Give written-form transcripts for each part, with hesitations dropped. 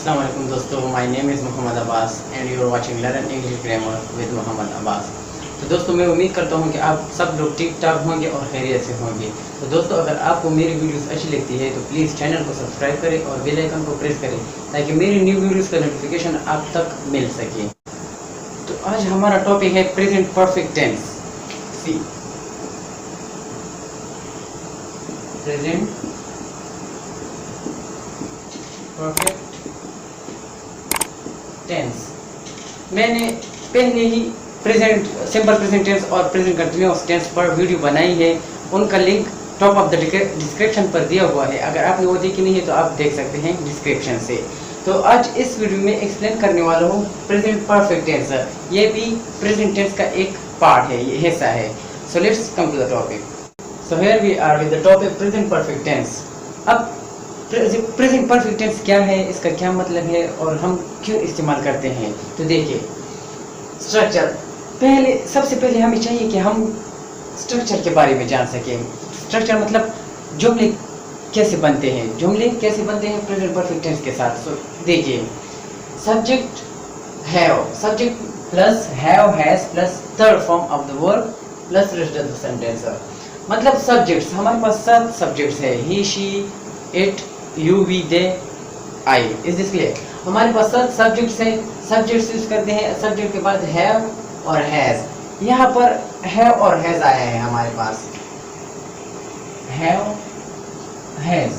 अस्सलाम वालेकुम दोस्तों, my name is Mohammad Abbas and you are watching learn English grammar with Mohammad Abbas. तो दोस्तों, मैं उम्मीद करता हूं कि आप सब लोग ठीक ठाक होंगे और खैरियत से होंगे। तो दोस्तों, अगर आपको मेरी वीडियोस अच्छी लगती है तो प्लीज़ चैनल को सब्सक्राइब करें और बेल आइकन को प्रेस करें ताकि मेरी न्यू वीडियोस का नोटिफिकेशन आप तक मिल सके। तो आज हमारा टॉपिक है प्रेजेंट परफेक्ट टेंस। सी प्रेजेंट परफेक्ट टेंस। मैंने पहले ही प्रेजेंट सिंपल प्रेजेंट टेंस और प्रेजेंट कंटिन्यूअस टेंस पर वीडियो बनाई है, उनका link top of the description पर दिया हुआ है। अगर आपने वो देखी नहीं है तो आप देख सकते हैं डिस्क्रिप्शन से। तो आज इस वीडियो में एक्सप्लेन करने वाला हूँ प्रेजेंट परफेक्ट टेंस। ये भी प्रेजेंट टेंस का एक पार्ट है, ये हिस्सा है। So let's come to the topic. So here we are with the topic present perfect tense. अब प्रेजेंट परफेक्ट टेंस क्या है, इसका क्या मतलब है और हम क्यों इस्तेमाल करते हैं। तो देखिए, स्ट्रक्चर सबसे पहले हमें चाहिए कि हम स्ट्रक्चर के बारे में जान सकें। स्ट्रक्चर मतलब जुमले कैसे बनते हैं, प्रेजेंट परफेक्ट टेंस के साथ। सो देखिए, subject have, subject plus have has plus third form of the verb plus rest of the sentence. मतलब सब्जेक्ट्स, हमारे पास 7 सब्जेक्ट्स है, he she it you we they I. Is this clear? हमारे पास 7 subjects हैं, subjects use करते हैं। Subject के बाद हैव और हैज। यहाँ पर हैव और हैज आया है हमारे पास, हैव हैज।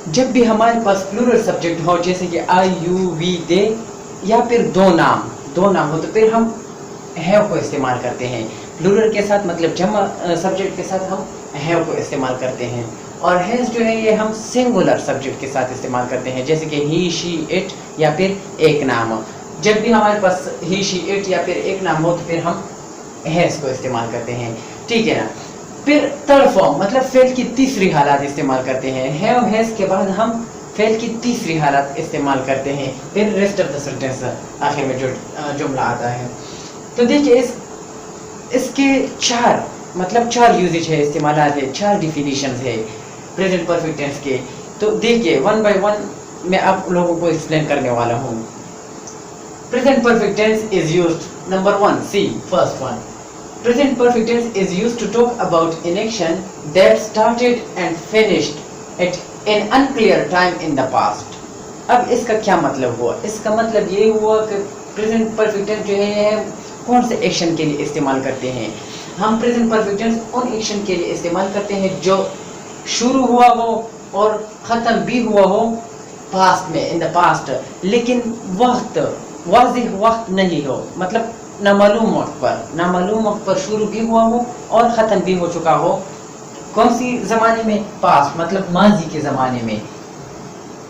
जब भी हमारे पास प्लूरल सब्जेक्ट हो, जैसे कि आई यू वी दे, या फिर दो नाम हो, तो फिर हम हैव को इस्तेमाल करते हैं। प्लूरल के साथ मतलब जमा सब्जेक्ट के साथ हम हैव को इस्तेमाल करते हैं। और हैज जो है ये हम सिंगुलर सब्जेक्ट के साथ इस्तेमाल करते हैं, जैसे कि ही शी इट या फिर एक नाम। जब भी हमारे पास ही शी इट या फिर एक नाम हो तो फिर हम हैज को इस्तेमाल करते हैं, ठीक है ना। फिर थर्ड फॉर्म मतलब फेल की तीसरी हालत इस्तेमाल करते हैं। हैव हैज के बाद हम फेल की तीसरी हालत इस्तेमाल करते हैं। फिर रेस्ट ऑफ द सेंटेंस आखिर में जो जुमला आता है। तो देखिए, इसके चार यूजेज है, इस्तेमालात है, 4 डिफिनीशंस है प्रेजेंट परफेक्ट टेंस के। तो देखिए, वन बाय वन मैं आप लोगों को एक्सप्लेन करने वाला हूँ। Present perfect tense is used, number 1 see first one. Present perfect tense is used to talk about an action that started and finished at an unclear time in the past. अब इसका क्या मतलब हुआ? इसका मतलब ये हुआ कि प्रेजेंट परफेक्ट टेंस जो है कौन से एक्शन के लिए इस्तेमाल करते हैं। हम प्रेजेंट परफेक्ट टेंस उन एक्शन के लिए इस्तेमाल करते हैं जो शुरू हुआ हो और ख़त्म भी हुआ हो पास्ट में, इन द पास्ट, लेकिन वाज़िह वक्त नहीं हो, मतलब नामालूम वक्त पर शुरू भी हुआ हो और ख़त्म भी हो चुका हो। कौन सी ज़माने में? पास्ट, मतलब माजी के ज़माने में,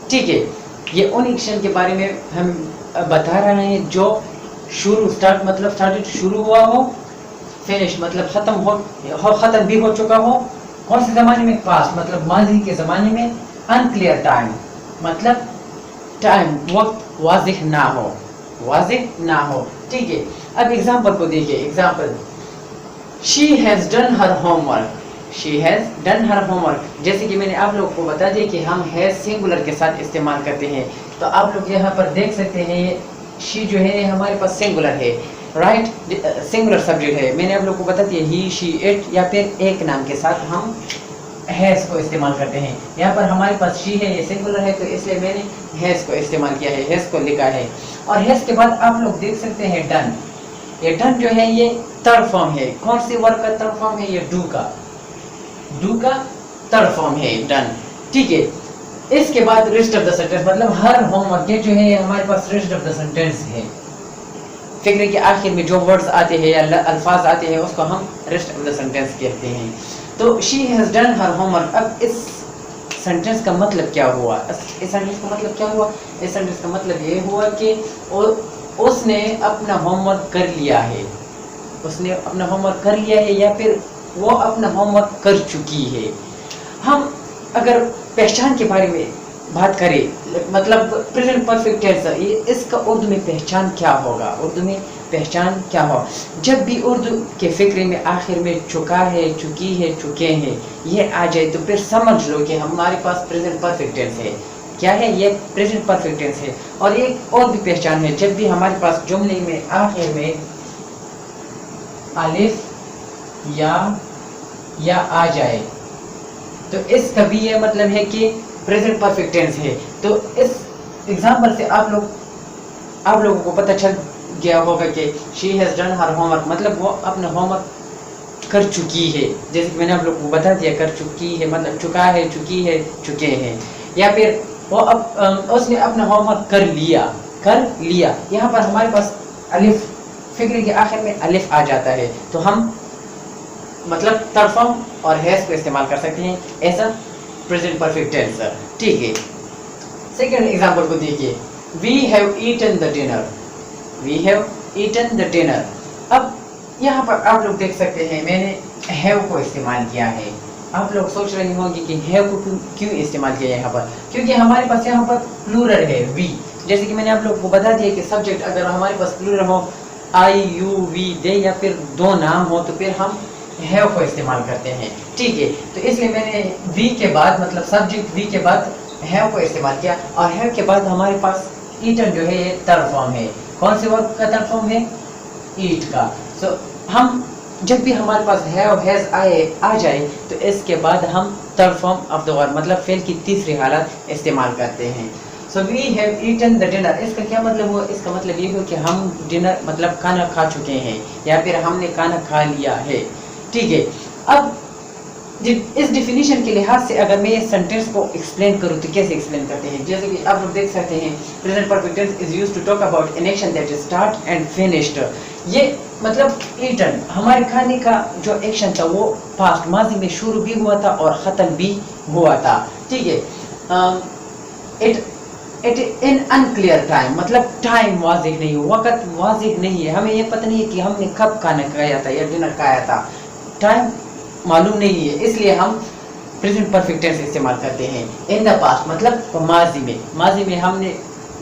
ठीक है। ये उन एक्शन के बारे में हम बता रहे हैं जो स्टार्टेड शुरू हुआ हो, फिनिश मतलब ख़त्म भी हो चुका हो। कौन से ज़माने में? पास्ट, मतलब माजी के ज़माने में। अनक्लियर टाइम मतलब वक्त वाज़िह ना हो, ठीक है। अब एग्जाम्पल को देखिए। Example, she has done her homework. जैसे कि मैंने आप लोगों को बता दिया कि हम हैज़ सिंगुलर के साथ इस्तेमाल करते हैं। तो आप लोग यहाँ पर देख सकते हैं, शी जो है हमारे पास सिंगुलर है, राइट, सिंगुलर सब्जेक्ट है। मैंने आप लोग को बता दिया ही शी इट या फिर एक नाम के साथ हम हैज़ को इस्तेमाल करते हैं। यहाँ पर हमारे पास शी है, ये सिंगुलर है, तो इसलिए मैंने हैज़ को इस्तेमाल किया है, हैज़ को लिखा है। और हैज़ के बाद आप लोग देख सकते हैं डन। ये डन जो है ये थर्ड फॉर्म है। कौन सी वर्ब का थर्ड फॉर्म है? ये डू का थर्ड फॉर्म है, डन, ठीक है। इसके बाद रेस्ट ऑफ द सेंटेंस मतलब हर होमवर्क, ये जो है हमारे पास रेस्ट ऑफ द सेंटेंस है। फिक्र के आखिर में जो वर्ड्स आते हैं या अल्फाज आते हैं उसको हम रेस्ट ऑफ द सेंटेंस कहते हैं। तो she has done her homework. अब इस सेंटेंस का मतलब क्या हुआ? इस सेंटेंस का मतलब ये हुआ कि उसने अपना होमवर्क कर लिया है, या फिर वो अपना होमवर्क कर चुकी है। हम अगर पहचान के बारे में बात करें, मतलब प्रेजेंट परफेक्ट टेंस, ये इसका उर्दू में पहचान क्या होगा? जब भी उर्दू के फिक्रे में आखिर में चुका है, चुकी है, चुके हैं ये आ जाए तो फिर समझ लो कि हमारे पास प्रेजेंट परफेक्ट टेंस है। क्या है, ये प्रेजेंट परफेक्ट टेंस है। और एक और भी पहचान है, जब भी हमारे पास जुमले में आखिर में अलिफ या आ जाए तो इसका भी ये मतलब है कि प्रेजेंट परफेक्ट टेंस है। तो इस एग्जाम्पल से आप लोगों को पता चल गया होगा कि she has done her homework, मतलब वो अपना होमवर्क कर चुकी है। जैसे कि मैंने आप लोगों को बता दिया, कर चुकी है मतलब चुका है, चुकी है, चुके हैं। या फिर वो उसने अपना होमवर्क कर लिया। यहाँ पर हमारे पास अलिफ, फिक्र के आखिर में अलिफ आ जाता है तो हम मतलब तरफम और हैज को इस्तेमाल कर सकते हैं ऐसा प्रेजेंट परफेक्ट टेंस। ठीक है, सेकेंड एग्जांपल को देखिए, we have eaten the dinner. We have eaten the dinner. अब यहाँ पर आप लोग देख सकते हैं मैंने हैव को इस्तेमाल किया है। आप लोग सोच रहे होंगे कि हैव को क्यों इस्तेमाल किया यहाँ पर, क्योंकि हमारे पास यहाँ पर प्लूरल है वी। जैसे कि मैंने आप लोग को बता दिया कि सब्जेक्ट अगर हमारे पास प्लूरल हो, आई यू वी दे, या फिर दो नाम हो, तो फिर हम हैव को इस्तेमाल करते हैं। ठीक है, तो इसलिए मैंने वी के बाद मतलब सब्जेक्ट वी के बाद हैव को इस्तेमाल किया। और हैव के बाद हमारे पास ईटन जो है ये थर्ड फॉर्म है। कौन से वर्ब का थर्ड फॉर्म है, ईट का। सो हम जब भी हमारे पास हैव हैज आ जाए तो इसके बाद हम third form of the verb मतलब फेल की तीसरी हालत इस्तेमाल करते हैं। So we have eaten the dinner, इसका क्या मतलब हुआ, इसका मतलब ये हो कि हम डिनर मतलब खाना खा चुके हैं या फिर हमने खाना खा लिया है। ठीक है, अब इस डिफिनीशन के लिहाज से अगर मैं इस सेंटेंस को एक्सप्लेन करूँ तो कैसे एक्सप्लेन करते हैं। जैसे कि आप लोग देख सकते हैं, present perfect tense is used to talk about an action that is start and finished. ये मतलब ईटन हमारे खाने का जो एक्शन था वो पास्ट माजी में शुरू भी हुआ था और ख़त्म भी हुआ था। ठीक है, इट इन अनक्लियर टाइम मतलब टाइम वाज़ेह नहीं, वक़्त वाज़ेह नहीं है, हमें ये पता नहीं है कि हमने कब खाना खाया था या डिनर खाया था, टाइम मालूम नहीं है, इसलिए हम प्रेजेंट परफेक्ट टेंस इस्तेमाल करते हैं। इन द पास्ट मतलब माजी में हमने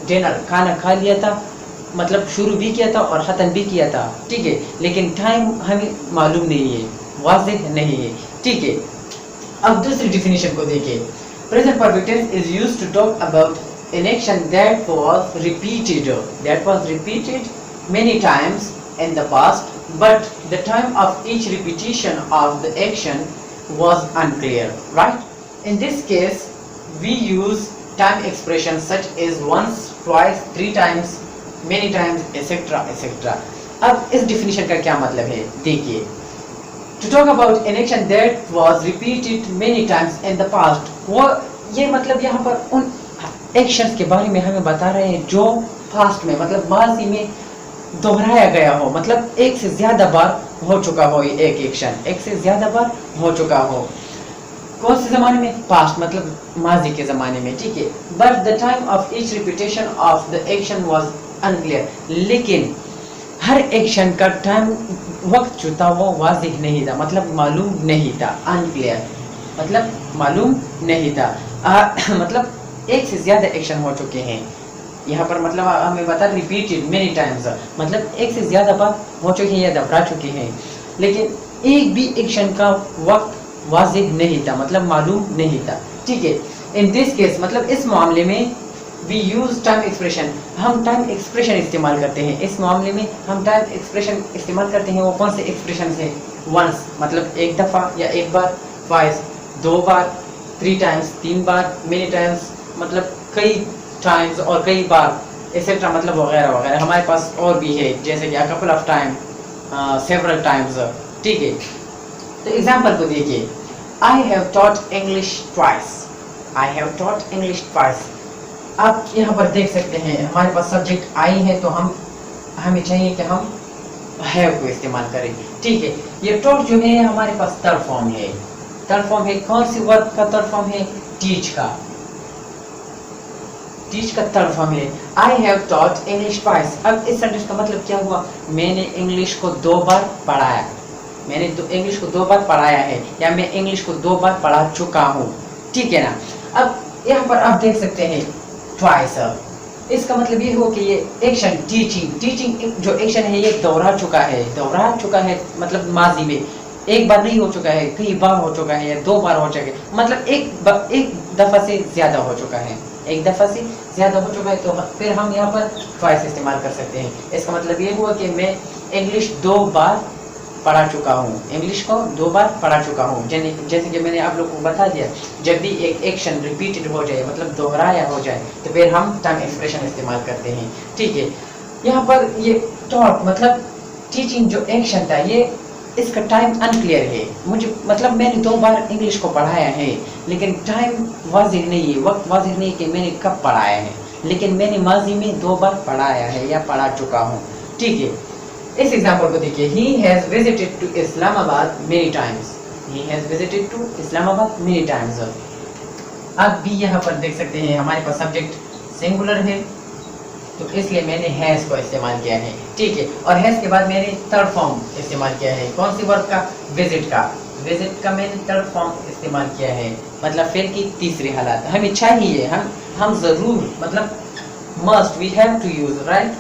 डिनर खाना खा लिया था, मतलब शुरू भी किया था और ख़त्म भी किया था। ठीक है, लेकिन टाइम हमें मालूम नहीं है, वाज़ेह नहीं है। ठीक है, अब दूसरी डिफिनीशन को देखिए, present perfect tense is used to talk about an action that was repeated many times in the past, but the time of each repetition of the action was unclear, right? In this case we use time expressions such as once, twice, three times, many times, etc etc। अब इस definition का क्या मतलब है देखिए, to talk about an action that was repeated many times in the past, वो ये मतलब यहाँ पर उन एक्शंस के बारे में हमें बता रहे हैं जो पास्ट में मतलब माजी में दोहराया गया हो, मतलब एक से ज़्यादा बार हो चुका हो, ये एक एक्शन एक से ज़्यादा बार हो चुका हो। कौन से ज़माने में, पास्ट मतलब माजी के ज़माने में। ठीक है, but the time of each repetition of the action was unclear, लेकिन हर एक्शन का टाइम वक्त जो था वो वाज़ेह नहीं था, मतलब मालूम नहीं था। अनक्लियर मतलब मालूम नहीं था, मतलब एक से ज़्यादा एक्शन हो चुके हैं। यहाँ पर मतलब हमें बता रिपीटेड मेनी टाइम्स, मतलब एक से ज़्यादा बार हो चुके हैं या दोहरा चुके हैं, लेकिन एक भी एक्शन का वक्त वाज़ेह नहीं था, मतलब मालूम नहीं था। ठीक है, इन दिस केस मतलब इस मामले में वी यूज टाइम एक्सप्रेशन, हम टाइम एक्सप्रेशन इस्तेमाल करते हैं। इस मामले में हम टाइम एक्सप्रेशन इस्तेमाल करते हैं। वो कौन से एक्सप्रेशन है, वंस मतलब एक दफ़ा या एक बार, ट्वाइस दो बार, थ्री टाइम्स तीन बार, मेनी टाइम्स मतलब कई टाइम्स और कई बार, एक्सेट्रा मतलब वगैरह वगैरह। हमारे पास और भी है जैसे कि a couple of time, several times. ठीक है, तो एग्जांपल को देखिए, I have taught English twice, I have taught English twice. आप यहाँ पर देख सकते हैं हमारे पास सब्जेक्ट आई है तो हमें चाहिए कि हम हैव को इस्तेमाल करें। ठीक है, ये टॉट जो है हमारे पास थर्ड फॉर्म है। थर्ड फॉर्म है कौन सी वर्ब का थर्ड फॉर्म है, टीच का। टीच का थर्ड फॉर्म है। I have taught English twice. अब इस सेंटेंस का मतलब क्या हुआ, मैंने इंग्लिश को दो बार पढ़ाया, मैंने तो इंग्लिश को दो बार पढ़ाया है या मैं इंग्लिश को दो बार पढ़ा चुका हूँ। ठीक है ना। अब यहाँ पर आप देख सकते हैं ट्वाइस, इसका मतलब ये हो कि ये एक्शन टीचिंग जो एक्शन है ये दोहरा चुका है मतलब माजी में एक बार नहीं हो चुका है, कई बार हो चुका है या दो बार हो चुका है, मतलब एक दफ़ा से ज़्यादा हो चुका है। ایک دفعہ سے زیادہ ہو چکا ہے تو پھر ہم یہاں پر ٹوائس استعمال کر سکتے ہیں. اس کا مطلب یہ ہوا کہ میں انگلش 2 بار پڑھا چکا ہوں, انگلش کو 2 بار پڑھا چکا ہوں. جیسے کہ میں نے آپ لوگوں کو بتا دیا, جب بھی ایک ایکشن ریپیٹڈ ہو جائے مطلب دوہرایا ہو جائے تو پھر ہم ٹائم ایکسپریشن استعمال کرتے ہیں. ٹھیک ہے, یہاں پر یہ ٹاک مطلب ٹیچنگ جو ایکشن تھا یہ اس کا ٹائم انکلیئر ہے. مجھے مطلب میں نے 2 بار انگلش کو پڑھایا ہے لیکن ٹائم واضح نہیں ہے, وقت واضح نہیں کہ میں نے کب پڑھایا ہے, لیکن میں نے ماضی میں 2 بار پڑھایا ہے یا پڑھا چکا ہوں. ٹھیک ہے, اس ایگزامپل کو دیکھیے. He has visited to Islamabad many times. He has visited to Islamabad many times. اب بھی یہاں پر دیکھ سکتے ہیں ہمارے پاس سبجیکٹ سنگولر ہے تو اس لیے میں نے ہیز کو استعمال کیا ہے. ٹھیک ہے, اور ہیز کے بعد میں نے تھرڈ فارم استعمال کیا ہے. کون سی ورب کا؟ وزٹ کا. وزٹ کا میں نے تھرڈ فارم استعمال کیا ہے, مطلب فعل کی تیسری حالت. ہمیں چاہیے ہم ضرور مطلب must we have to use right,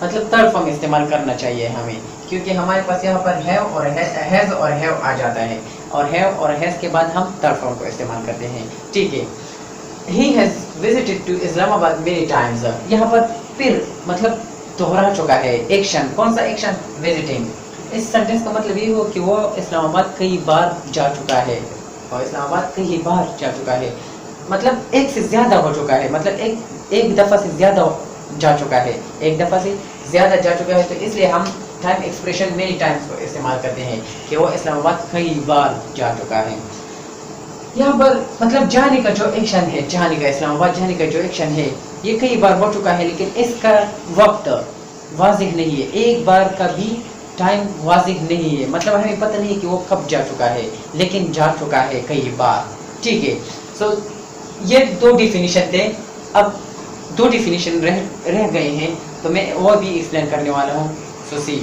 مطلب تھرڈ فارم استعمال کرنا چاہیے ہمیں, کیونکہ ہمارے پاس یہاں پر ہیو اور ہیز اور ہیو آ جاتا ہے, اور ہیو اور ہیز کے بعد ہم تھرڈ فارم کو استعمال کرتے ہیں. ٹھیک ہے, He has visited to Islamabad many times. یہاں پر پھر مطلب دوہرا چکا ہے ایکشن. کون سا ایکشن؟ وزٹنگ. اس سینٹینس کا مطلب یہ ہو کہ وہ اسلام آباد کئی بار جا چکا ہے, اور اسلام آباد کئی بار جا چکا ہے مطلب ایک سے زیادہ ہو چکا ہے, مطلب ایک دفعہ سے زیادہ جا چکا ہے, ایک دفعہ سے زیادہ جا چکا ہے. تو اس لیے ہم ٹائم ایکسپریشن مینی ٹائمز کو استعمال کرتے ہیں کہ وہ اسلام آباد کئی بار جا چکا ہے. یہاں پر مطلب جانے کا جو ایکشن ہے, جانے کا اسلام آباد جانے کا جو ایکشن ہے یہ کئی بار ہو چکا ہے, لیکن اس کا وقت واضح نہیں ہے, ایک بار کا بھی ٹائم واضح نہیں ہے, مطلب ہمیں پتہ نہیں کہ وہ کب جا چکا ہے, لیکن جا چکا ہے کئی بار. ٹھیک ہے, سو یہ 2 ڈیفینیشن تھے. اب 2 ڈیفینیشن رہ گئے ہیں تو میں وہ بھی ایکسپلین کرنے والا ہوں. سو سی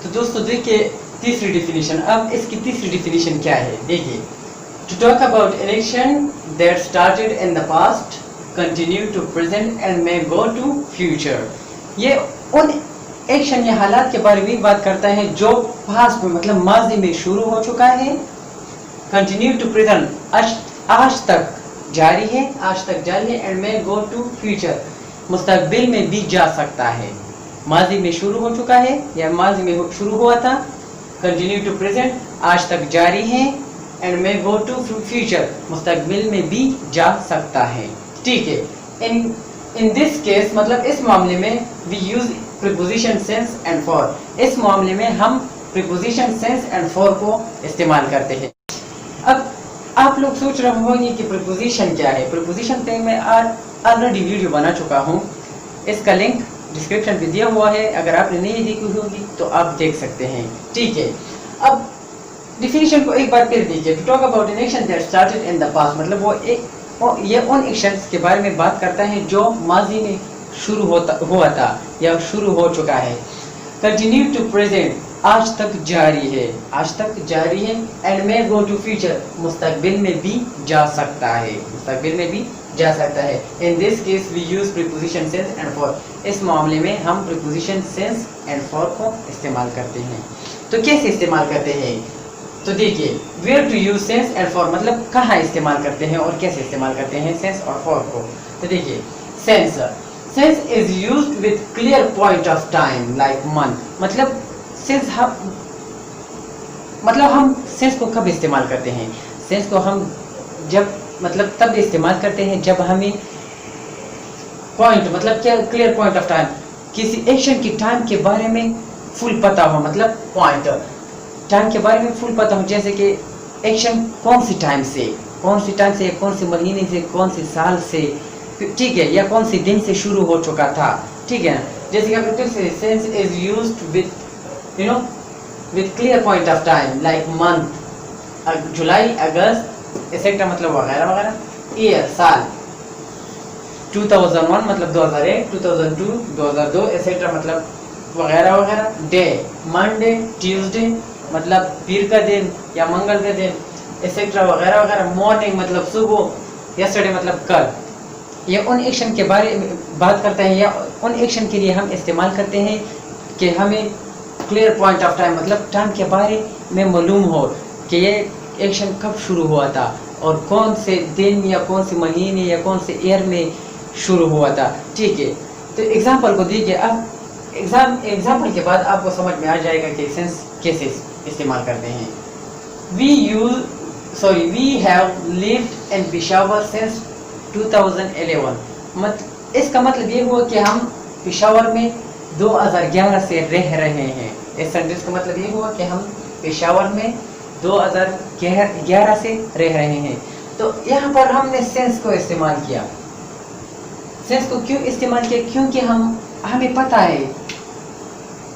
تو دوستو دیکھیے تیسری ڈیفینیشن. اب اس کی تیسری ڈیفینیشن کیا ہے دیکھیے. To talk about an action that started in the past, continue to present and may go to future. یہ ان ایکشن یا حالات کے بارے میں بات کرتا ہے جو پاسٹ میں مطلب ماضی میں شروع ہو چکا ہے, continue to present آج تک جاری ہے, آج تک جاری ہے, and may go to future مستقبل میں بھی جا سکتا ہے. ماضی میں شروع ہو چکا ہے یا ماضی میں شروع ہوا تھا, continue to present آج تک جاری ہے, and may go to future مستقبل میں بھی جا سکتا ہے. ٹھیک ہے, in this case مطلب اس معاملے میں we use preposition since and for. اس معاملے میں ہم preposition since and for کو استعمال کرتے ہیں. اب آپ لوگ سوچ رہے ہوں گے کہ preposition کیا ہے. preposition پہ میں آلریڈی ویڈیو بنا چکا ہوں, اس کا لنک ڈسکرپشن پہ دیا ہوا ہے, اگر آپ نے نہیں دیکھی ہوگی تو آپ دیکھ سکتے ہیں. ٹھیک ہے, اب ڈیفینیشن کو ایک بار پھر دیکھیے. To talk about an action that started in the past مطلب یہ ان ایکشنز کے بارے میں بات کرتا ہے جو ماضی میں شروع ہوا تھا یا شروع ہو چکا ہے. کنٹینیو ٹو پریزنٹ آج تک جاری ہے, آج تک جاری ہے. اینڈ میں گو ٹو فیوچر مستقبل میں بھی جا سکتا ہے, مستقبل میں بھی جا سکتا ہے. In this case we use preposition since and for. اس معاملے میں ہم پریپوزیشن سینس اینڈ فار کو استعمال کرتے ہیں. تو کیسے استعمال کرتے ہیں تو دیکھیے, where to use since and for مطلب کہاں استعمال کرتے ہیں اور کیسے استعمال کرتے ہیں سینس اور فار کو. تو دیکھیے sense is used with clear point of time like month. مطلب سینس ہم سینس کو کب استعمال کرتے ہیں, سینس کو ہم جب مطلب تب استعمال کرتے ہیں جب ہمیں پوائنٹ مطلب کیا کلیئر پوائنٹ آف ٹائم, کسی ایکشن کی ٹائم کے بارے میں فل پتہ ہو, مطلب پوائنٹ ٹائم کے بارے میں فل پتہ ہو, جیسے کہ ایکشن کون سی ٹائم سے کون سے مہینے سے کون سے سال سے, ٹھیک ہے, یا کون سے دن سے شروع ہو چکا تھا. ٹھیک ہے, جیسے کہ آپ سے sense is used with with clear point of time like month, July, August et cetera مطلب وغیرہ وغیرہ. ایئر سال, 2001 مطلب 2001, 2002 2002 ایسیٹرا مطلب وغیرہ وغیرہ. ڈے منڈے, ٹیوزڈے مطلب پیر کا دن یا منگل کا دن ایسیٹرا وغیرہ وغیرہ. مارننگ مطلب صبح, یسٹرڈے مطلب کل. یہ ان ایکشن کے بارے میں بات کرتا ہے یا ان ایکشن کے لیے ہم استعمال کرتے ہیں کہ ہمیں کلیئر پوائنٹ آف ٹائم مطلب ٹائم کے بارے میں معلوم ہو کہ یہ ایکشن کب شروع ہوا تھا, اور کون سے دن یا کون سے مہینے یا کون سے ایئر میں شروع ہوا تھا. ٹھیک ہے, تو ایگزامپل کو دیکھیے. اب ایگزامپل کے بعد آپ کو سمجھ میں آ جائے گا کہ سینس کیسے استعمال کرتے ہیں. We have lived in Peshawar since 2011. اس کا مطلب یہ ہوا کہ ہم پشاور میں 2011 سے رہ رہے ہیں. اس سینٹینس کا مطلب یہ ہوا کہ ہم پشاور میں 2011 سے رہ رہے ہیں. تو یہاں پر ہم نے سینس کو استعمال کیا. سینس کو کیوں استعمال کیا؟ کیونکہ ہمیں پتہ ہے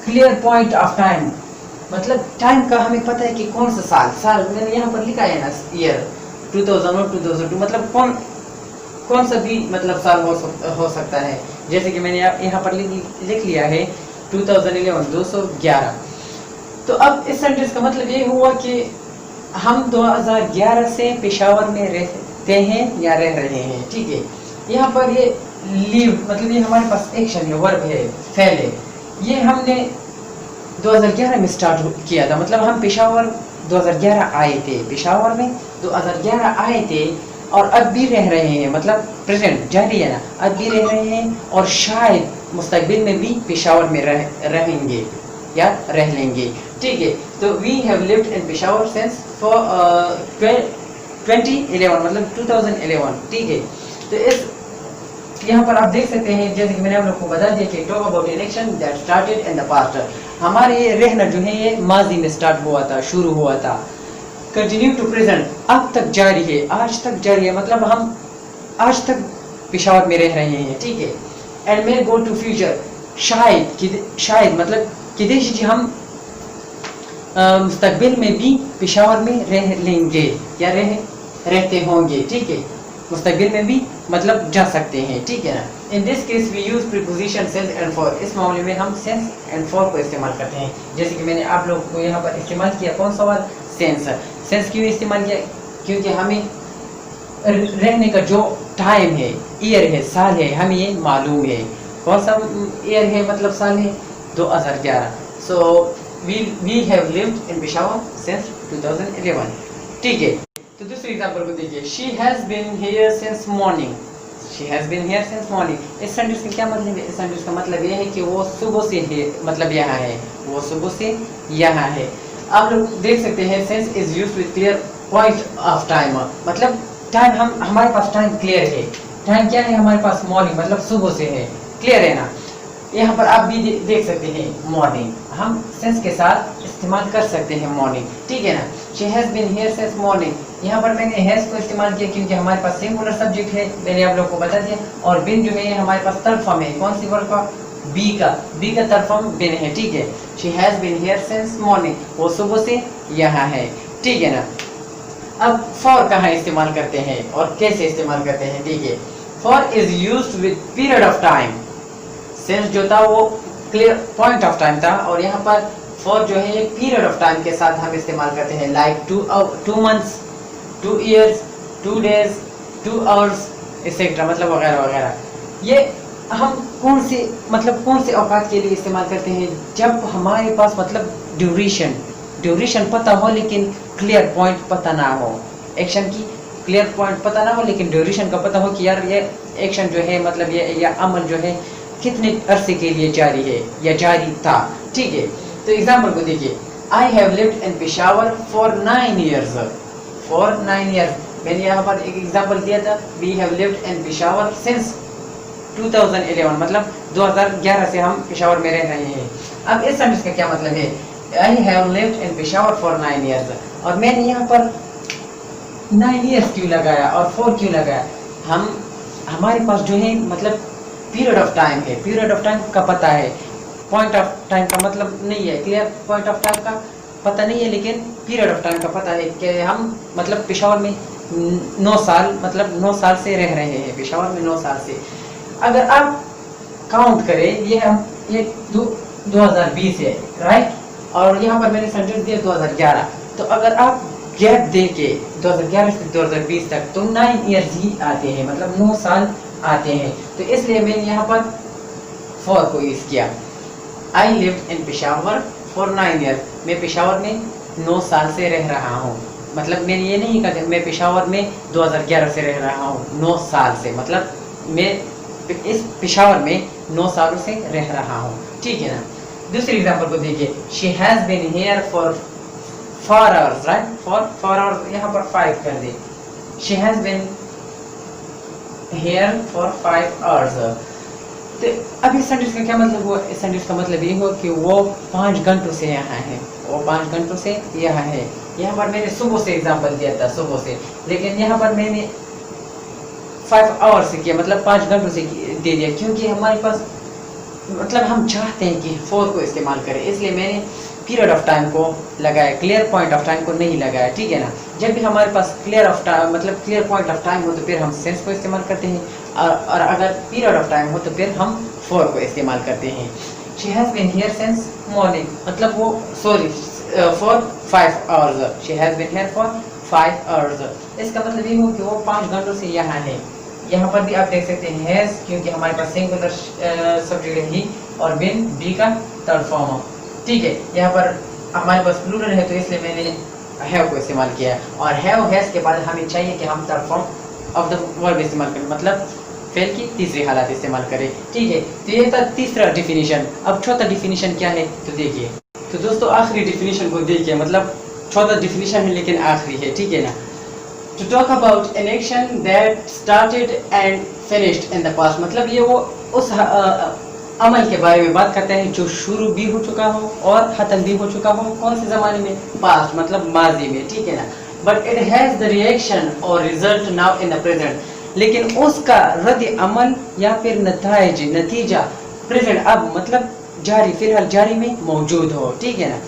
کلیئر پوائنٹ آف ٹائم, مطلب ٹائم کا ہمیں پتہ ہے کہ کون سا سال میں نے یہاں پر لکھا ہے نا ایئر 2001 2002, مطلب کون سا بھی مطلب سال ہو سکتا ہے. جیسے کہ میں نے یہاں پر لکھ لیا ہے 2011 211. تو اب اس سینٹینس کا مطلب یہ ہوا کہ ہم 2011 سے پشاور میں رہتے ہیں یا رہ رہے ہیں. ٹھیک ہے, یہاں پر یہ لیو مطلب یہ ہمارے پاس ایکشن ہے, ورب ہے, فعل ہے. یہ ہم نے 2011 میں سٹارٹ کیا تھا, مطلب ہم پشاور 2011 آئے تھے, پشاور میں 2011 آئے تھے اور اب بھی رہ رہے ہیں, مطلب پریزنٹ جاری ہے نا, اب بھی رہ رہے ہیں اور شاید مستقبل میں بھی پشاور میں رہیں گے یا رہ لیں گے. ٹھیک ہے, تو we have lived in Peshawar since 2011 مطلب 2011. ٹھیک ہے, تو اس یہاں پر آپ دیکھ سکتے ہیں جیسے کہ میں نے آپ لوگ کو بتا دیا کہ talk about in action that started in the past. ہمارے یہ رہنا جو ہے یہ ماضی میں سٹارٹ ہوا تھا, شروع ہوا تھا. کنٹینیو ٹو پریزنٹ اب تک جاری ہے, آج تک جاری ہے, مطلب ہم آج تک پشاور میں رہ رہے ہیں. ٹھیک ہے, and may go to future شاید مطلب کہ دیکھیے ہم مستقبل میں بھی پشاور میں رہ لیں گے یا رہتے ہوں گے. ٹھیک ہے, مستقبل میں بھی مطلب جا سکتے ہیں. ٹھیک ہے نا. In this case we use preposition since and for. اس معاملے میں ہم سنس اینڈ فار کو استعمال کرتے ہیں. جیسے کہ میں نے آپ لوگوں کو یہاں پر استعمال کیا کون سا والا سینس. سینس کیوں استعمال کیا؟ کیونکہ ہمیں رہنے کا جو ٹائم ہے, ایئر ہے, سال ہے, ہمیں یہ معلوم ہے. کون سا ایئر ہے مطلب سال ہے 2011. سو we have lived in Peshawar since 2011. ٹھیک ہے, تو دوسری ایگزامپل کو دیکھیے. she has been here since morning. she has been here since morning. اس سینٹینس کا کیا مطلب ہے؟ اس سینٹینس کا مطلب یہ ہے کہ وہ صبح سے ہے, مطلب یہاں ہے, وہ صبح سے یہاں ہے. آپ لوگ دیکھ سکتے ہیں sense is used with clear point of time, مطلب ٹائم ہمارے پاس ٹائم کلیئر ہے. ٹائم کیا ہے ہمارے پاس؟ مارننگ, مطلب صبح سے ہے, کلیئر ہے نا. یہاں پر آپ بھی دیکھ سکتے ہیں مارننگ, ہم سینس کے ساتھ استعمال کر سکتے ہیں مارننگ. ٹھیک ہے نا. she has been here since morning. یہاں پر میں نے has کو استعمال کیا کیونکہ ہمارے پاس سنگولر سبجیکٹ ہے, میں نے آپ لوگوں کو بتا دیا. اور been جو ہے ہمارے پاس تھرڈ فارم ہے, کون سی ورب کا؟ بی کا تھرڈ فارم been ہے. ٹھیک ہے, she has been here since morning, وہ صبح سے یہاں ہے. ٹھیک ہے نا. اب for کہاں استعمال کرتے ہیں اور کیسے استعمال کرتے ہیں؟ ٹھیک ہے, for is used with period of time. Sense جو تھا وہ کلیئر پوائنٹ آف ٹائم تھا, اور یہاں پر فور جو ہے پیریڈ آف ٹائم کے ساتھ ہم استعمال کرتے ہیں, like 2 months 2 years 2 days 2 hours etcetera, مطلب وغیرہ وغیرہ. یہ ہم کون سے اوقات کے لیے استعمال کرتے ہیں؟ جب ہمارے پاس مطلب ڈیوریشن پتہ ہو لیکن کلیئر پوائنٹ پتہ نہ ہو, ایکشن کی کلیئر پوائنٹ پتہ نہ ہو لیکن ڈیوریشن کا پتہ ہو کہ یار یہ ایکشن جو ہے مطلب یہ عمل جو ہے کتنے عرصے کے لیے جاری ہے یا جاری تھا. ٹھیک ہے, تو ایگزامپل کو دیکھیے. I have lived in Peshawar for 9 years. میں نے یہاں پر ایک ایگزامپل دیا تھا, we have lived in Peshawar since 2011, مطلب 2011 سے ہم پشاور میں رہ رہے ہیں. اب اس سینٹینس کا کیا مطلب ہے؟ I have lived in Peshawar for 9 years. اور میں نے یہاں پر 9 years کیوں لگایا اور 4 کیوں لگایا؟ ہمارے پاس جو ہے مطلب پیریڈ آف ٹائم ہے, پیریڈ آف ٹائم کا پتہ ہے, پوائنٹ آف ٹائم کا مطلب نہیں ہے, کلیئر پوائنٹ آف ٹائم کا پتہ نہیں ہے لیکن پیریڈ آف ٹائم کا پتہ ہے کہ ہم مطلب پشاور میں 9 سال مطلب 9 سال سے رہ رہے ہیں, پشاور میں 9 سال سے. اگر آپ کاؤنٹ کریں یہ 2020 ہے رائٹ, اور یہاں پر میں نے سینٹینس دیا 2011, تو اگر آپ گیپ دے کے 2011 سے 2020 تک تو 9 ایئرز ہی آتے ہیں, مطلب 9 سال آتے ہیں. تو اس لیے میں نے یہاں پر فور کو یوز کیا. I lived in Peshawar for 9 years. میں پشاور میں 9 سال سے رہ رہا ہوں. मतलब मैंने ये नहीं कहा कि मैं पेशावर में 2011 से रह रहा हूँ, 9 साल से, मतलब मैं इस पेशावर में 9 सालों से रह रहा हूँ, ठीक है ना। दूसरी एग्जांपल को देखिए, she has been here for 4 hours, right, four hours यहाँ पर 5 कर दे, she has been here for 5 hours. तो अब इस सेंटेंस का क्या मतलब हुआ? इस सेंटेंस का मतलब ये हुआ कि वो 5 घंटों से यहाँ है, वो 5 घंटों से यहाँ है। यहाँ पर मैंने सुबह से एग्जांपल दिया था, सुबह से, लेकिन यहाँ पर मैंने 5 आवर्स से किया, मतलब 5 घंटों से दे दिया, क्योंकि हमारे पास मतलब हम चाहते हैं कि 4 को इस्तेमाल करें, इसलिए मैंने पीरियड ऑफ टाइम को लगाया, क्लियर पॉइंट ऑफ टाइम को नहीं लगाया, ठीक है ना। जब भी हमारे पास क्लियर ऑफ टाइम मतलब क्लियर पॉइंट ऑफ टाइम हो तो फिर हम सेंस को इस्तेमाल करते हैं, और अगर पीरियड ऑफ टाइम हो तो फिर हम 4 को इस्तेमाल करते हैं। She has been here since morning, मतलब वो sorry for 5 hours, she has been here for 5 hours. इसका मतलब ये हो कि वो 5 घंटों से यहाँ है। यहाँ पर भी आप देख सकते हैं हैज़, क्योंकि हमारे पास सिंगुलर सब्जेक्ट है ही, और बिन बी का थर्ड फॉर्म, ठीक है। यहाँ पर हमारे पास प्लूरल है तो इसलिए मैंने हैव को इस्तेमाल किया है, और हैव हैज़ के बाद हमें चाहिए कि हम third form of the verb इस्तेमाल करें, मतलब फेल की तीसरी हालत इस्तेमाल करें, ठीक है। तो ये था तीसरा डिफिनीशन। अब चौथा डिफिनीशन क्या है तो देखिए। तो दोस्तों आखिरी डिफिनीशन को देखिए, मतलब चौथा डिफिनीशन है लेकिन आखिरी है, ठीक है ना। To talk about an action that started and finished in the past, मतलब ये वो उस अमल के बारे में बात करते हैं जो शुरू भी हो चुका हो और ख़त्म भी हो चुका हो, कौन से ज़माने में? पास्ट, मतलब माजी में, ठीक है ना। But it has the reaction और result now in the present, लेकिन उसका रद्द अमल या फिर नताइज, नतीजा प्रेजेंट, अब मतलब जारी, फिलहाल जारी में मौजूद हो, ठीक है ना।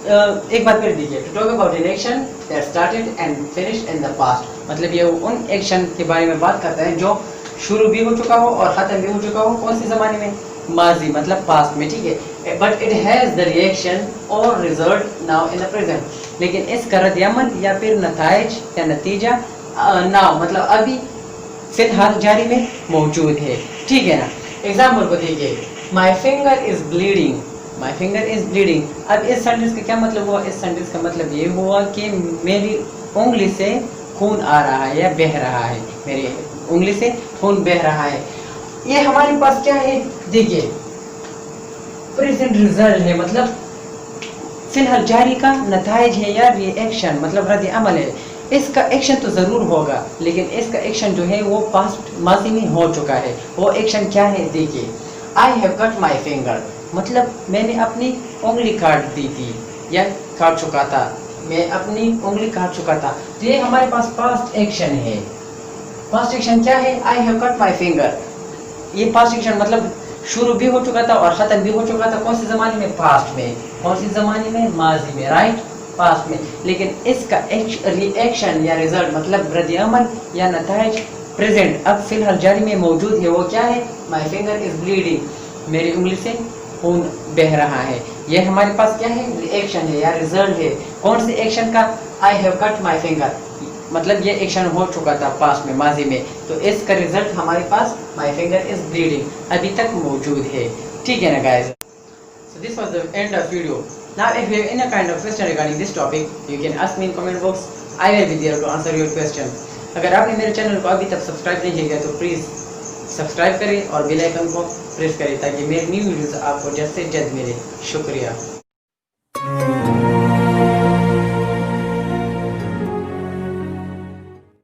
एक बात फिर देखिए, to talk about an action that started and finished in the past, मतलब ये उन एक्शन के बारे में बात करता है जो शुरू भी हो चुका हो और ख़त्म भी हो चुका हो, कौन से ज़माने में? माजी, मतलब पास्ट में, ठीक है। But it has the reaction और result now in the present, लेकिन इसका रद्द अमल या फिर नताइज या नतीजा नाउ मतलब अभी फिलहाल जारी में मौजूद है, ठीक है ना। एग्जाम्पल को देखिए, my finger is bleeding, my finger is bleeding. अब इस सेंटेंस का क्या मतलब हुआ? इस सेंटेंस का मतलब ये हुआ कि मेरी उंगली से खून आ रहा है या बह रहा है, मेरी उंगली से खून बह रहा है। ये हमारे पास क्या है देखिए, प्रेजेंट रिजल्ट है, मतलब फिलहाल जारी का नताइज है या रिएक्शन, मतलब रद्द अमल है। इसका एक्शन तो ज़रूर होगा, लेकिन इसका एक्शन जो है वो पास्ट माजी में हो चुका है। वो एक्शन क्या है देखिए, I have cut my finger, मतलब मैंने अपनी उंगली काट दी थी या काट चुका था, मैं अपनी उंगली काट चुका था। तो ये हमारे पास पास्ट एक्शन है। पास्ट एक्शन क्या है? I have cut my finger. ये पास्ट एक्शन मतलब शुरू भी हो चुका था और ख़त्म भी हो चुका था, कौन से ज़माने में? पास्ट में। कौन से ज़माने में? माजी में, राइट, पास्ट में। लेकिन इसका रिएक्शन या रिजल्ट मतलब रद्द अमल या नताइज प्रेजेंट, अब फिलहाल जारी में मौजूद है। वो क्या है? माई फिंगर इज ब्लीडिंग, मेरी उंगली से खून बह रहा है। ये हमारे पास क्या है? रिएक्शन है या रिजल्ट है। कौन से एक्शन का? I have cut my finger, मतलब ये एक्शन हो चुका था पास्ट में, माजी में, तो इसका रिजल्ट हमारे पास माई फिंगर इज ब्लीडिंग अभी तक मौजूद है, ठीक है ना guys. So this was the end of video. Now if you have any kind of question regarding this topic, you can ask me in comment box. I will be there to answer your question. अगर आपने मेरे channel को अभी तक subscribe नहीं किया तो please subscribe करें और बेल आइकन को प्रेस करें ताकि मेरी न्यू वीडियोस आपको जल्द से जल्द मिले। शुक्रिया।